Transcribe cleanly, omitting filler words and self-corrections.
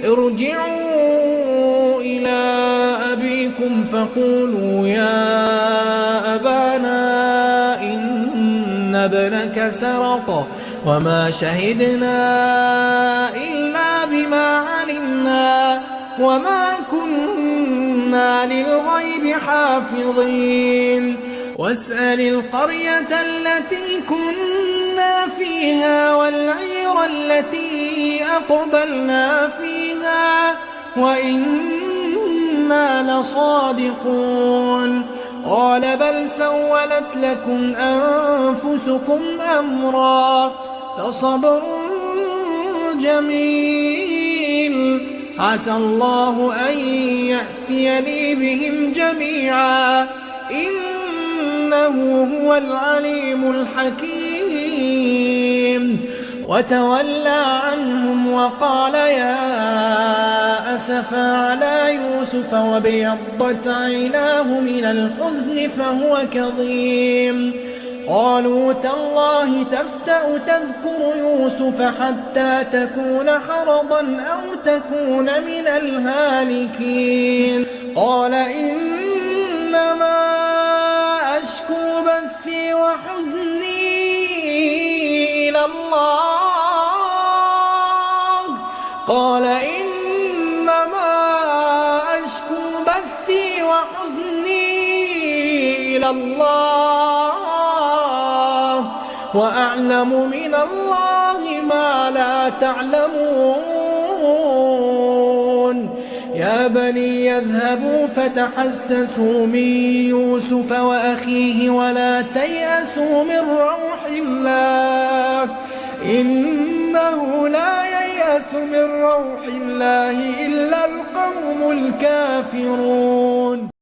ارجعوا إلى أبيكم فقولوا يا أبانا إن ابنك سرق وما شهدنا إلا بما علمنا وما كنا للغيب حافظين واسأل القرية التي كنا فيها والعير التي أقبلنا فيها وإنا لصادقون قال بل سولت لكم أنفسكم أمرا فصبر جميل عسى الله أن يأتيني بهم جميعا إنه هو العليم الحكيم وتولى عنهم وقال يا أسفا على يوسف وابيضت عيناه من الحزن فهو كظيم قالوا تالله تفتأ تذكر يوسف حتى تكون حرضا أو تكون من الهالكين قال إنما أشكو بثي وحزني إلى الله قال إنما أشكو بثي وحزني إلى الله وأعلم من الله ما لا تعلمون يا بني يذهبوا فتحسسوا من يوسف وأخيه ولا تيأسوا من روح الله إنه لا ييأس من روح الله إلا القوم الكافرون.